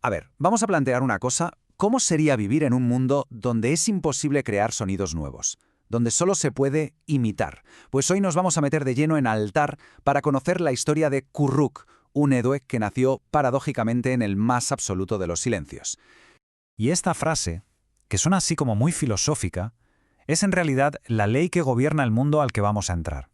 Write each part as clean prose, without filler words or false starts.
A ver, vamos a plantear una cosa. ¿Cómo sería vivir en un mundo donde es imposible crear sonidos nuevos? Donde solo se puede imitar. Pues hoy nos vamos a meter de lleno en Altar para conocer la historia de Kurruk, un héroe que nació paradójicamente en el más absoluto de los silencios. Y esta frase, que suena así como muy filosófica, es en realidad la ley que gobierna el mundo al que vamos a entrar.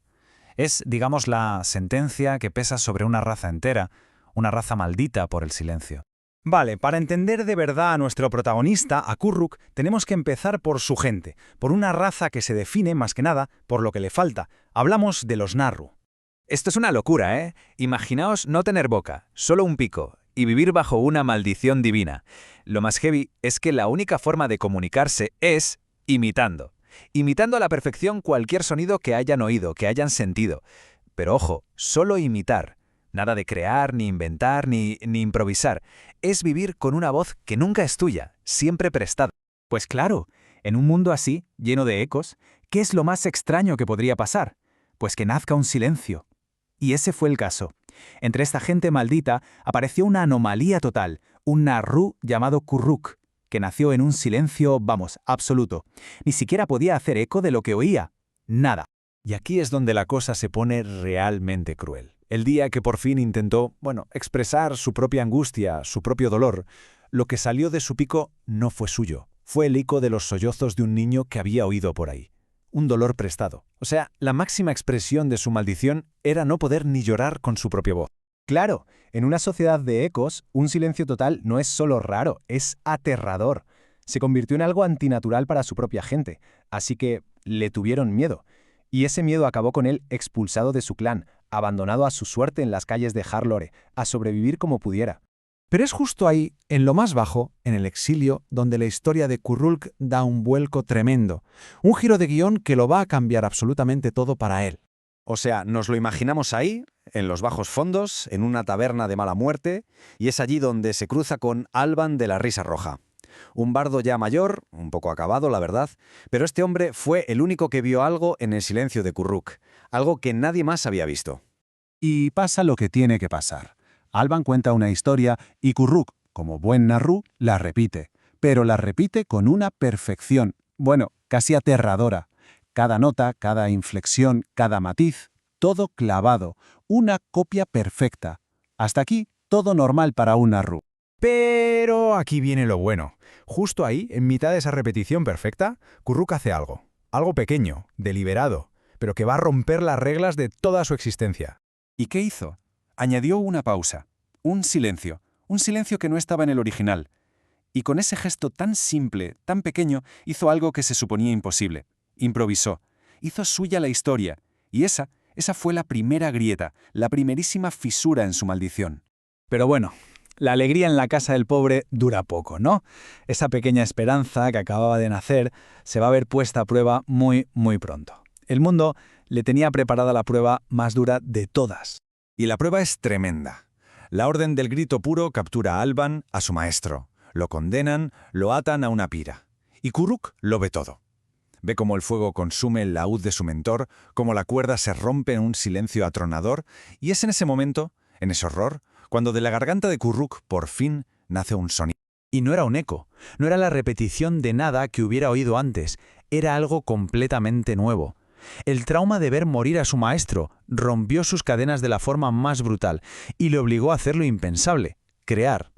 Es, digamos, la sentencia que pesa sobre una raza entera, una raza maldita por el silencio. Vale, para entender de verdad a nuestro protagonista, a Kurruk, tenemos que empezar por su gente, por una raza que se define, más que nada, por lo que le falta. Hablamos de los Narru. Esto es una locura, ¿eh? Imaginaos no tener boca, solo un pico, y vivir bajo una maldición divina. Lo más heavy es que la única forma de comunicarse es imitando. Imitando a la perfección cualquier sonido que hayan oído, que hayan sentido. Pero ojo, solo imitar. Nada de crear, ni inventar, ni improvisar. Es vivir con una voz que nunca es tuya, siempre prestada. Pues claro, en un mundo así, lleno de ecos, ¿qué es lo más extraño que podría pasar? Pues que nazca un silencio. Y ese fue el caso. Entre esta gente maldita apareció una anomalía total, un Narru llamado Kurruk, que nació en un silencio, vamos, absoluto. Ni siquiera podía hacer eco de lo que oía. Nada. Y aquí es donde la cosa se pone realmente cruel. El día que por fin intentó, expresar su propia angustia, su propio dolor, lo que salió de su pico no fue suyo. Fue el eco de los sollozos de un niño que había oído por ahí. Un dolor prestado. O sea, la máxima expresión de su maldición era no poder ni llorar con su propia voz. Claro, en una sociedad de ecos, un silencio total no es solo raro, es aterrador. Se convirtió en algo antinatural para su propia gente, así que le tuvieron miedo. Y ese miedo acabó con él expulsado de su clan, abandonado a su suerte en las calles de Harlore, a sobrevivir como pudiera. Pero es justo ahí, en lo más bajo, en el exilio, donde la historia de Kurruk da un vuelco tremendo. Un giro de guión que lo va a cambiar absolutamente todo para él. O sea, nos lo imaginamos ahí, en los bajos fondos, en una taberna de mala muerte, y es allí donde se cruza con Alban de la Risa Roja. Un bardo ya mayor, un poco acabado, la verdad, pero este hombre fue el único que vio algo en el silencio de Kurruk, algo que nadie más había visto. Y pasa lo que tiene que pasar. Alban cuenta una historia y Kurruk, como buen Narru, la repite, pero la repite con una perfección, casi aterradora. Cada nota, cada inflexión, cada matiz, todo clavado, una copia perfecta. Hasta aquí, todo normal para un Narru. Pero aquí viene lo bueno. Justo ahí, en mitad de esa repetición perfecta, Kurruk hace algo. Algo pequeño, deliberado, pero que va a romper las reglas de toda su existencia. ¿Y qué hizo? Añadió una pausa, un silencio que no estaba en el original. Y con ese gesto tan simple, tan pequeño, hizo algo que se suponía imposible. Improvisó, hizo suya la historia, y esa fue la primera grieta, la primerísima fisura en su maldición. Pero bueno, la alegría en la casa del pobre dura poco, ¿no? Esa pequeña esperanza que acababa de nacer se va a ver puesta a prueba muy, muy pronto. El mundo le tenía preparada la prueba más dura de todas. Y la prueba es tremenda. La Orden del Grito Puro captura a Alban, a su maestro. Lo condenan, lo atan a una pira. Y Kurruk lo ve todo. Ve cómo el fuego consume el laúd de su mentor, cómo la cuerda se rompe en un silencio atronador, y es en ese momento, en ese horror, cuando de la garganta de Kurruk, por fin, nace un sonido. Y no era un eco, no era la repetición de nada que hubiera oído antes, era algo completamente nuevo. El trauma de ver morir a su maestro rompió sus cadenas de la forma más brutal y le obligó a hacer lo impensable, crear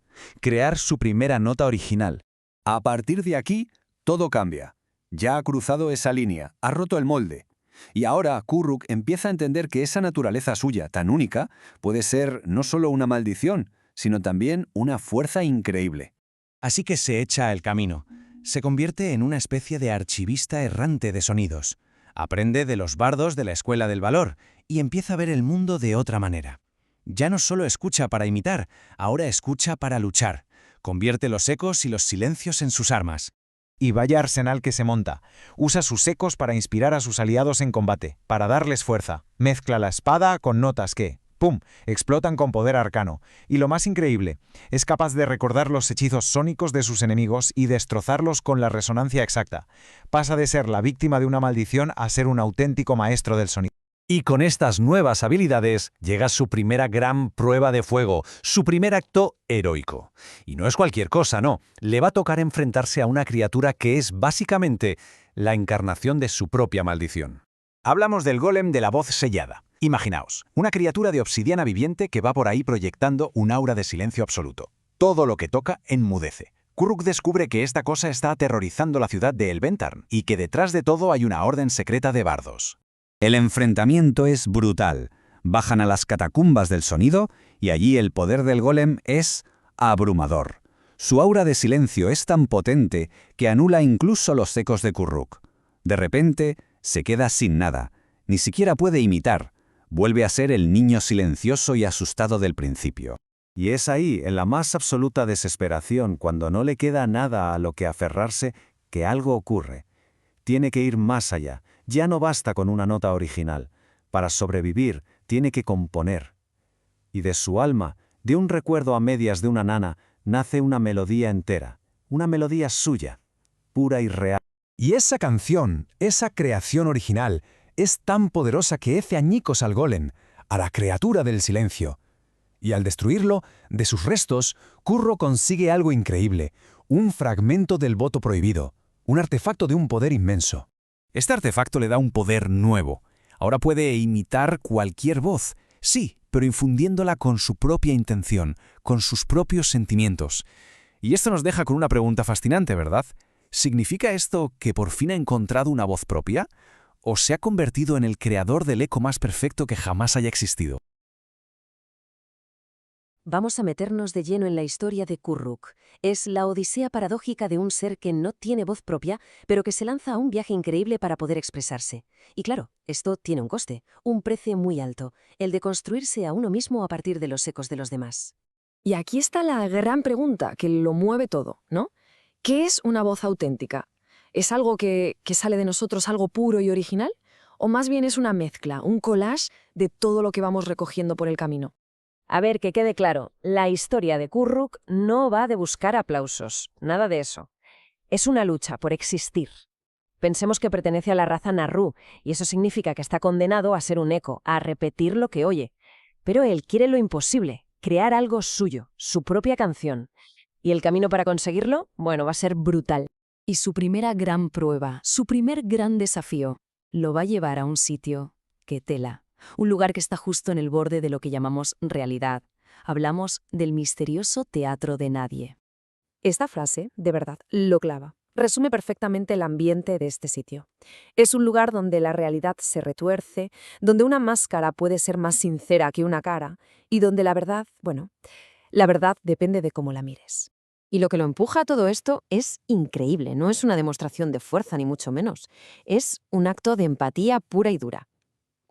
su primera nota original. A partir de aquí, todo cambia. Ya ha cruzado esa línea, ha roto el molde. Y ahora Kurruk empieza a entender que esa naturaleza suya, tan única, puede ser no solo una maldición, sino también una fuerza increíble. Así que se echa al camino. Se convierte en una especie de archivista errante de sonidos. Aprende de los bardos de la Escuela del Valor y empieza a ver el mundo de otra manera. Ya no solo escucha para imitar, ahora escucha para luchar. Convierte los ecos y los silencios en sus armas. Y vaya arsenal que se monta. Usa sus ecos para inspirar a sus aliados en combate, para darles fuerza. Mezcla la espada con notas que, ¡pum!, explotan con poder arcano. Y lo más increíble, es capaz de recordar los hechizos sónicos de sus enemigos y destrozarlos con la resonancia exacta. Pasa de ser la víctima de una maldición a ser un auténtico maestro del sonido. Y con estas nuevas habilidades llega su primera gran prueba de fuego, su primer acto heroico. Y no es cualquier cosa, no. Le va a tocar enfrentarse a una criatura que es básicamente la encarnación de su propia maldición. Hablamos del golem de la voz sellada. Imaginaos, una criatura de obsidiana viviente que va por ahí proyectando un aura de silencio absoluto. Todo lo que toca enmudece. Kuruk descubre que esta cosa está aterrorizando la ciudad de Elventarn y que detrás de todo hay una orden secreta de bardos. El enfrentamiento es brutal. Bajan a las catacumbas del sonido y allí el poder del golem es abrumador. Su aura de silencio es tan potente que anula incluso los ecos de Kuruk. De repente, se queda sin nada. Ni siquiera puede imitar. Vuelve a ser el niño silencioso y asustado del principio. Y es ahí, en la más absoluta desesperación, cuando no le queda nada a lo que aferrarse, que algo ocurre. Tiene que ir más allá. Ya no basta con una nota original. Para sobrevivir, tiene que componer. Y de su alma, de un recuerdo a medias de una nana, nace una melodía entera. Una melodía suya, pura y real. Y esa canción, esa creación original, es tan poderosa que hace añicos al golem, a la criatura del silencio. Y al destruirlo, de sus restos, Kurro consigue algo increíble, un fragmento del voto prohibido, un artefacto de un poder inmenso. Este artefacto le da un poder nuevo. Ahora puede imitar cualquier voz, sí, pero infundiéndola con su propia intención, con sus propios sentimientos. Y esto nos deja con una pregunta fascinante, ¿verdad? ¿Significa esto que por fin ha encontrado una voz propia? ¿O se ha convertido en el creador del eco más perfecto que jamás haya existido? Vamos a meternos de lleno en la historia de Kuruk. Es la odisea paradójica de un ser que no tiene voz propia, pero que se lanza a un viaje increíble para poder expresarse. Y claro, esto tiene un coste, un precio muy alto, el de construirse a uno mismo a partir de los ecos de los demás. Y aquí está la gran pregunta que lo mueve todo, ¿no? ¿Qué es una voz auténtica? ¿Es algo que sale de nosotros, algo puro y original? ¿O más bien es una mezcla, un collage de todo lo que vamos recogiendo por el camino? A ver, que quede claro, la historia de Kuruk no va de buscar aplausos, nada de eso. Es una lucha por existir. Pensemos que pertenece a la raza Narru, y eso significa que está condenado a ser un eco, a repetir lo que oye. Pero él quiere lo imposible, crear algo suyo, su propia canción. ¿Y el camino para conseguirlo? Bueno, va a ser brutal. Y su primera gran prueba, su primer gran desafío, lo va a llevar a un sitio que tela. Un lugar que está justo en el borde de lo que llamamos realidad. Hablamos del misterioso teatro de nadie. Esta frase, de verdad, lo clava. Resume perfectamente el ambiente de este sitio. Es un lugar donde la realidad se retuerce, donde una máscara puede ser más sincera que una cara, y donde la verdad, bueno, la verdad depende de cómo la mires. Y lo que lo empuja a todo esto es increíble, no es una demostración de fuerza ni mucho menos. Es un acto de empatía pura y dura.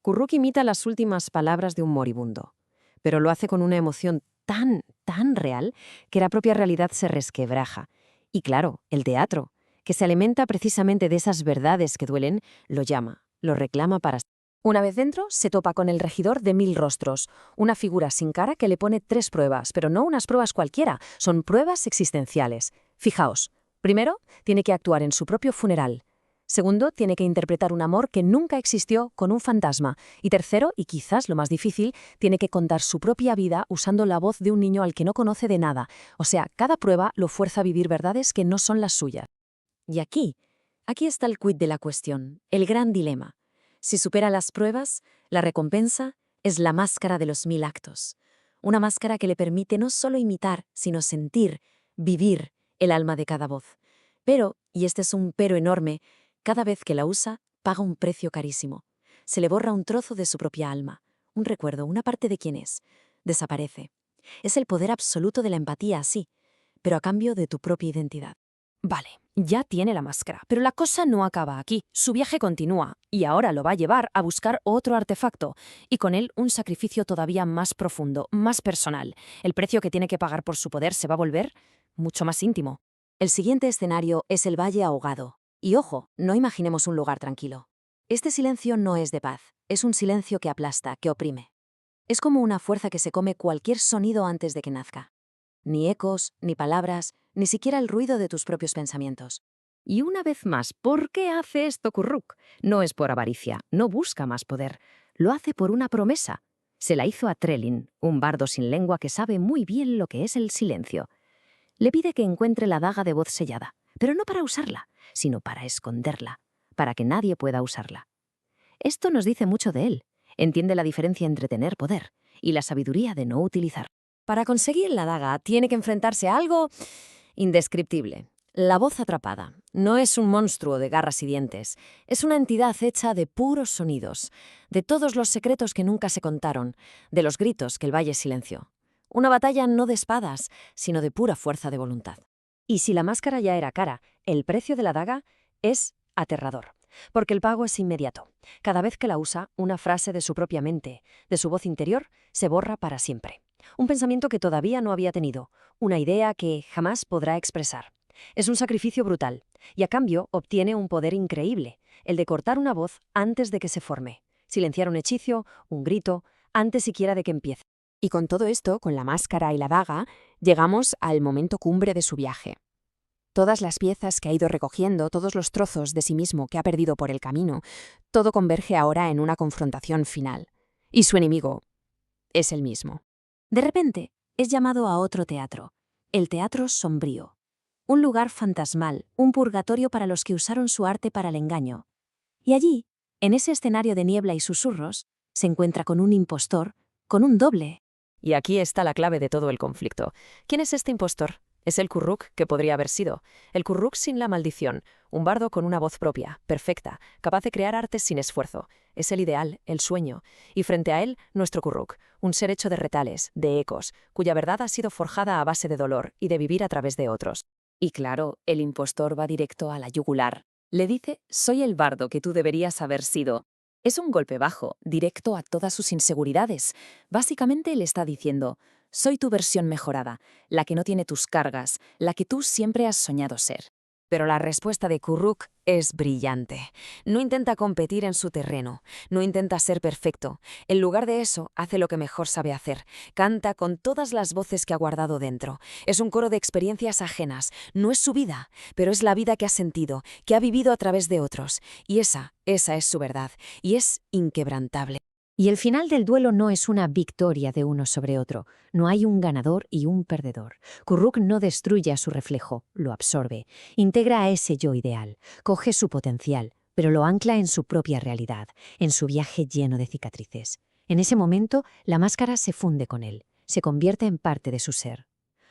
Kuruk imita las últimas palabras de un moribundo, pero lo hace con una emoción tan real que la propia realidad se resquebraja. Y claro, el teatro, que se alimenta precisamente de esas verdades que duelen, lo llama, lo reclama para... Una vez dentro, se topa con el regidor de 1000 rostros, una figura sin cara que le pone 3 pruebas, pero no unas pruebas cualquiera, son pruebas existenciales. Fijaos, primero, tiene que actuar en su propio funeral. Segundo, tiene que interpretar un amor que nunca existió con un fantasma. Y tercero, y quizás lo más difícil, tiene que contar su propia vida usando la voz de un niño al que no conoce de nada. O sea, cada prueba lo fuerza a vivir verdades que no son las suyas. Y aquí está el quid de la cuestión, el gran dilema. Si supera las pruebas, la recompensa es la máscara de los 1000 actos. Una máscara que le permite no solo imitar, sino sentir, vivir el alma de cada voz. Pero, y este es un pero enorme, cada vez que la usa, paga un precio carísimo. Se le borra un trozo de su propia alma, un recuerdo, una parte de quién es. Desaparece. Es el poder absoluto de la empatía, sí, pero a cambio de tu propia identidad. Vale, ya tiene la máscara, pero la cosa no acaba aquí. Su viaje continúa, y ahora lo va a llevar a buscar otro artefacto, y con él un sacrificio todavía más profundo, más personal. El precio que tiene que pagar por su poder se va a volver mucho más íntimo. El siguiente escenario es el Valle Ahogado. Y ojo, no imaginemos un lugar tranquilo. Este silencio no es de paz, es un silencio que aplasta, que oprime. Es como una fuerza que se come cualquier sonido antes de que nazca. Ni ecos, ni palabras, ni siquiera el ruido de tus propios pensamientos. Y una vez más, ¿por qué hace esto Kuruk? No es por avaricia, no busca más poder. Lo hace por una promesa. Se la hizo a Trellin, un bardo sin lengua que sabe muy bien lo que es el silencio. Le pide que encuentre la daga de voz sellada, pero no para usarla, sino para esconderla, para que nadie pueda usarla. Esto nos dice mucho de él. Entiende la diferencia entre tener poder y la sabiduría de no utilizar. Para conseguir la daga tiene que enfrentarse a algo indescriptible. La voz atrapada no es un monstruo de garras y dientes, es una entidad hecha de puros sonidos, de todos los secretos que nunca se contaron, de los gritos que el valle silenció. Una batalla no de espadas, sino de pura fuerza de voluntad. Y si la máscara ya era cara, el precio de la daga es aterrador, porque el pago es inmediato. Cada vez que la usa, una frase de su propia mente, de su voz interior, se borra para siempre. Un pensamiento que todavía no había tenido, una idea que jamás podrá expresar. Es un sacrificio brutal, y a cambio obtiene un poder increíble, el de cortar una voz antes de que se forme, silenciar un hechizo, un grito, antes siquiera de que empiece. Y con todo esto, con la máscara y la daga, llegamos al momento cumbre de su viaje. Todas las piezas que ha ido recogiendo, todos los trozos de sí mismo que ha perdido por el camino, todo converge ahora en una confrontación final. Y su enemigo es el mismo. De repente, es llamado a otro teatro, el teatro sombrío. Un lugar fantasmal, un purgatorio para los que usaron su arte para el engaño. Y allí, en ese escenario de niebla y susurros, se encuentra con un impostor, con un doble. Y aquí está la clave de todo el conflicto. ¿Quién es este impostor? Es el Kuruk que podría haber sido. El Kuruk sin la maldición, un bardo con una voz propia, perfecta, capaz de crear arte sin esfuerzo. Es el ideal, el sueño. Y frente a él, nuestro Kuruk, un ser hecho de retales, de ecos, cuya verdad ha sido forjada a base de dolor y de vivir a través de otros. Y claro, el impostor va directo a la yugular. Le dice, soy el bardo que tú deberías haber sido. Es un golpe bajo, directo a todas sus inseguridades. Básicamente le está diciendo, soy tu versión mejorada, la que no tiene tus cargas, la que tú siempre has soñado ser. Pero la respuesta de Kuruk es brillante. No intenta competir en su terreno, no intenta ser perfecto. En lugar de eso, hace lo que mejor sabe hacer. Canta con todas las voces que ha guardado dentro. Es un coro de experiencias ajenas. No es su vida, pero es la vida que ha sentido, que ha vivido a través de otros. Y esa es su verdad. Y es inquebrantable. Y el final del duelo no es una victoria de uno sobre otro. No hay un ganador y un perdedor. Kuruk no destruye a su reflejo, lo absorbe. Integra a ese yo ideal. Coge su potencial, pero lo ancla en su propia realidad, en su viaje lleno de cicatrices. En ese momento, la máscara se funde con él. Se convierte en parte de su ser.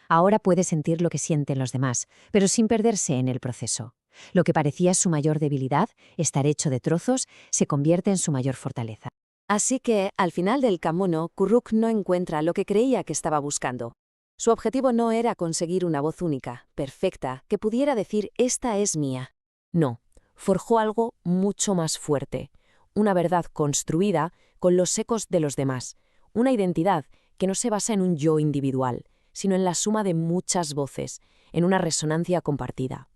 Ahora puede sentir lo que sienten los demás, pero sin perderse en el proceso. Lo que parecía su mayor debilidad, estar hecho de trozos, se convierte en su mayor fortaleza. Así que, al final del camino, Kuruk no encuentra lo que creía que estaba buscando. Su objetivo no era conseguir una voz única, perfecta, que pudiera decir «esta es mía». No, forjó algo mucho más fuerte, una verdad construida con los ecos de los demás, una identidad que no se basa en un yo individual, sino en la suma de muchas voces, en una resonancia compartida.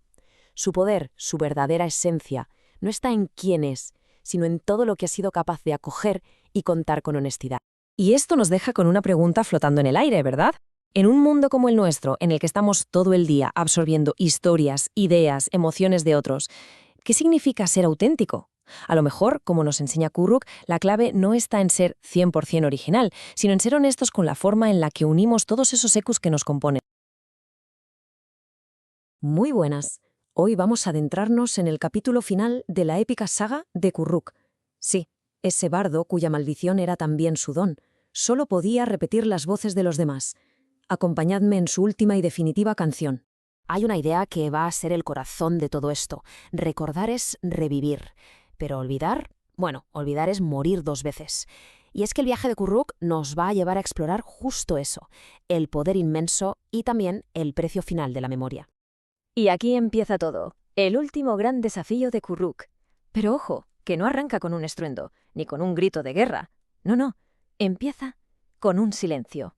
Su poder, su verdadera esencia, no está en quién es, sino en todo lo que ha sido capaz de acoger y contar con honestidad. Y esto nos deja con una pregunta flotando en el aire, ¿verdad? En un mundo como el nuestro, en el que estamos todo el día absorbiendo historias, ideas, emociones de otros, ¿qué significa ser auténtico? A lo mejor, como nos enseña Kuruk, la clave no está en ser 100% original, sino en ser honestos con la forma en la que unimos todos esos ecos que nos componen. Muy buenas. Hoy vamos a adentrarnos en el capítulo final de la épica saga de Kuruk. Sí, ese bardo cuya maldición era también su don, solo podía repetir las voces de los demás. Acompañadme en su última y definitiva canción. Hay una idea que va a ser el corazón de todo esto. Recordar es revivir. Pero olvidar, bueno, olvidar es morir 2 veces. Y es que el viaje de Kuruk nos va a llevar a explorar justo eso, el poder inmenso y también el precio final de la memoria. Y aquí empieza todo, el último gran desafío de Kuruk. Pero ojo, que no arranca con un estruendo, ni con un grito de guerra. No, empieza con un silencio.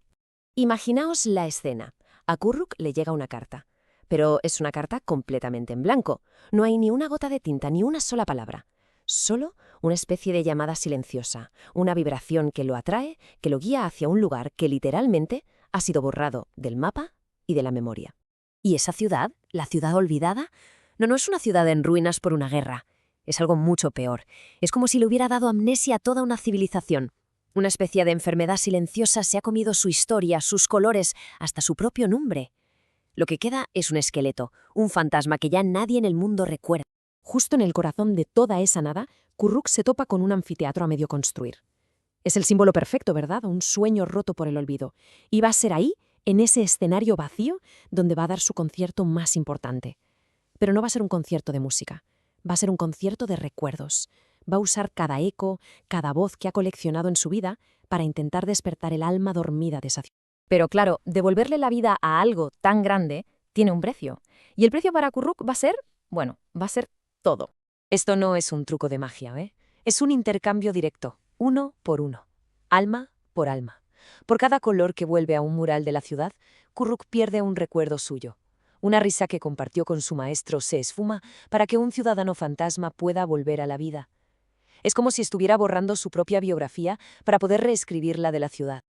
Imaginaos la escena. A Kuruk le llega una carta. Pero es una carta completamente en blanco. No hay ni una gota de tinta, ni una sola palabra. Solo una especie de llamada silenciosa, una vibración que lo atrae, que lo guía hacia un lugar que literalmente ha sido borrado del mapa y de la memoria. ¿Y esa ciudad, la ciudad olvidada? No es una ciudad en ruinas por una guerra. Es algo mucho peor. Es como si le hubiera dado amnesia a toda una civilización. Una especie de enfermedad silenciosa se ha comido su historia, sus colores, hasta su propio nombre. Lo que queda es un esqueleto, un fantasma que ya nadie en el mundo recuerda. Justo en el corazón de toda esa nada, Kuruk se topa con un anfiteatro a medio construir. Es el símbolo perfecto, ¿verdad? Un sueño roto por el olvido. Y va a ser ahí, en ese escenario vacío, donde va a dar su concierto más importante. Pero no va a ser un concierto de música, va a ser un concierto de recuerdos. Va a usar cada eco, cada voz que ha coleccionado en su vida para intentar despertar el alma dormida de esa ciudad. Pero claro, devolverle la vida a algo tan grande tiene un precio. Y el precio para Kuruk va a ser, va a ser todo. Esto no es un truco de magia, ¿eh? Es un intercambio directo, uno por uno, alma por alma. Por cada color que vuelve a un mural de la ciudad, Kuruk pierde un recuerdo suyo. Una risa que compartió con su maestro se esfuma para que un ciudadano fantasma pueda volver a la vida. Es como si estuviera borrando su propia biografía para poder reescribir la de la ciudad.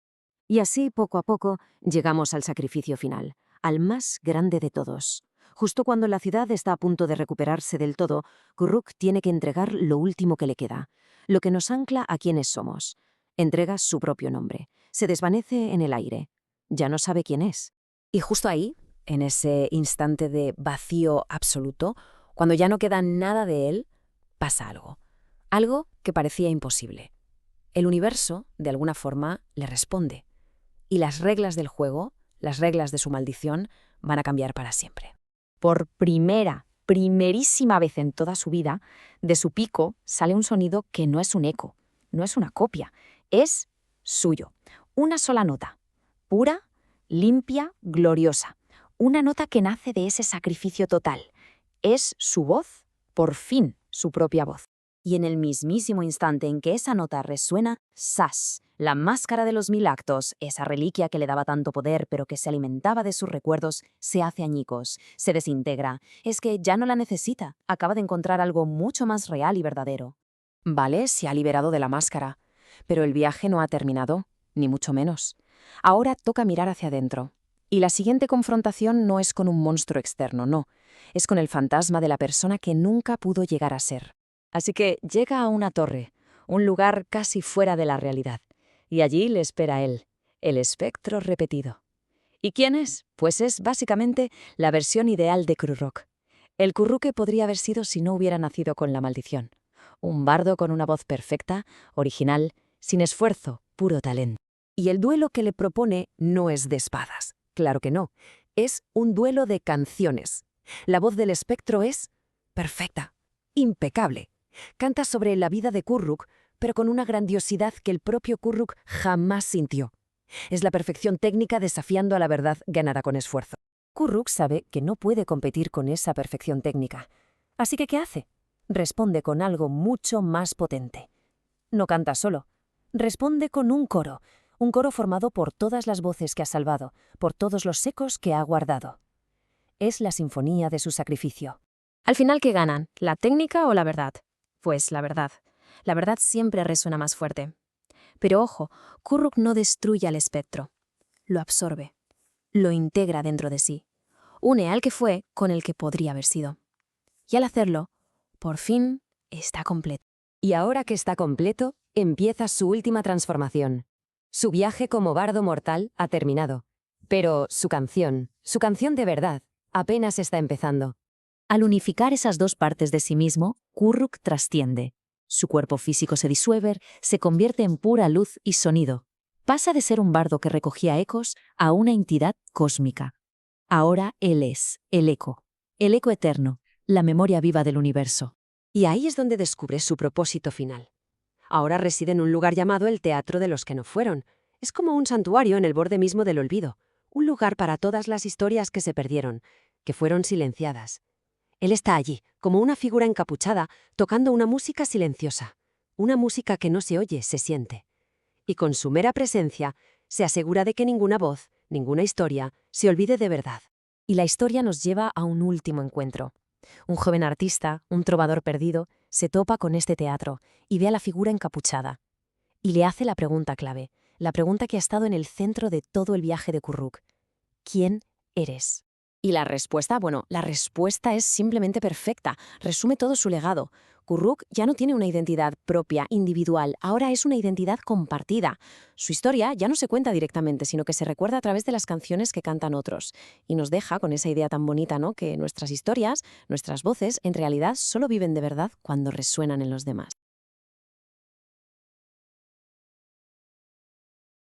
Y así, poco a poco, llegamos al sacrificio final, al más grande de todos. Justo cuando la ciudad está a punto de recuperarse del todo, Kuruk tiene que entregar lo último que le queda, lo que nos ancla a quienes somos. Entrega su propio nombre. Se desvanece en el aire. Ya no sabe quién es. Y justo ahí, en ese instante de vacío absoluto, cuando ya no queda nada de él, pasa algo. Algo que parecía imposible. El universo, de alguna forma, le responde. Y las reglas del juego, las reglas de su maldición, van a cambiar para siempre. Por primerísima vez en toda su vida, de su pico sale un sonido que no es un eco, no es una copia, es suyo. Una sola nota, pura, limpia, gloriosa. Una nota que nace de ese sacrificio total. Es su voz, por fin su propia voz. Y en el mismísimo instante en que esa nota resuena, ¡zas! La máscara de los 1000 actos, esa reliquia que le daba tanto poder pero que se alimentaba de sus recuerdos, se hace añicos, se desintegra. Es que ya no la necesita, acaba de encontrar algo mucho más real y verdadero. Vale, se ha liberado de la máscara, pero el viaje no ha terminado, ni mucho menos. Ahora toca mirar hacia adentro. Y la siguiente confrontación no es con un monstruo externo, no. Es con el fantasma de la persona que nunca pudo llegar a ser. Así que llega a una torre, un lugar casi fuera de la realidad. Y allí le espera él, el espectro repetido. ¿Y quién es? Pues es básicamente la versión ideal de Kuruk. El Kuruk que podría haber sido si no hubiera nacido con la maldición. Un bardo con una voz perfecta, original, sin esfuerzo, puro talento. Y el duelo que le propone no es de espadas. Claro que no. Es un duelo de canciones. La voz del espectro es perfecta, impecable. Canta sobre la vida de Kuruk, pero con una grandiosidad que el propio Kuruk jamás sintió. Es la perfección técnica desafiando a la verdad ganada con esfuerzo. Kuruk sabe que no puede competir con esa perfección técnica. Así que, ¿qué hace? Responde con algo mucho más potente. No canta solo. Responde con un coro formado por todas las voces que ha salvado, por todos los ecos que ha guardado. Es la sinfonía de su sacrificio. Al final, ¿qué ganan? ¿La técnica o la verdad? Pues la verdad. La verdad siempre resuena más fuerte. Pero ojo, Kuruk no destruye al espectro. Lo absorbe. Lo integra dentro de sí. Une al que fue con el que podría haber sido. Y al hacerlo, por fin está completo. Y ahora que está completo, empieza su última transformación. Su viaje como bardo mortal ha terminado. Pero su canción de verdad, apenas está empezando. Al unificar esas dos partes de sí mismo, Kuruk trasciende. Su cuerpo físico se disuelve, se convierte en pura luz y sonido. Pasa de ser un bardo que recogía ecos a una entidad cósmica. Ahora él es el eco eterno, la memoria viva del universo. Y ahí es donde descubre su propósito final. Ahora reside en un lugar llamado el Teatro de los que no fueron. Es como un santuario en el borde mismo del olvido, un lugar para todas las historias que se perdieron, que fueron silenciadas. Él está allí, como una figura encapuchada, tocando una música silenciosa, una música que no se oye, se siente. Y con su mera presencia, se asegura de que ninguna voz, ninguna historia, se olvide de verdad. Y la historia nos lleva a un último encuentro. Un joven artista, un trovador perdido, se topa con este teatro y ve a la figura encapuchada. Y le hace la pregunta clave, la pregunta que ha estado en el centro de todo el viaje de Kuruk. ¿Quién eres? Y la respuesta es simplemente perfecta, resume todo su legado. Kuruk ya no tiene una identidad propia, individual, ahora es una identidad compartida. Su historia ya no se cuenta directamente, sino que se recuerda a través de las canciones que cantan otros. Y nos deja con esa idea tan bonita, ¿no?, que nuestras historias, nuestras voces, en realidad solo viven de verdad cuando resuenan en los demás.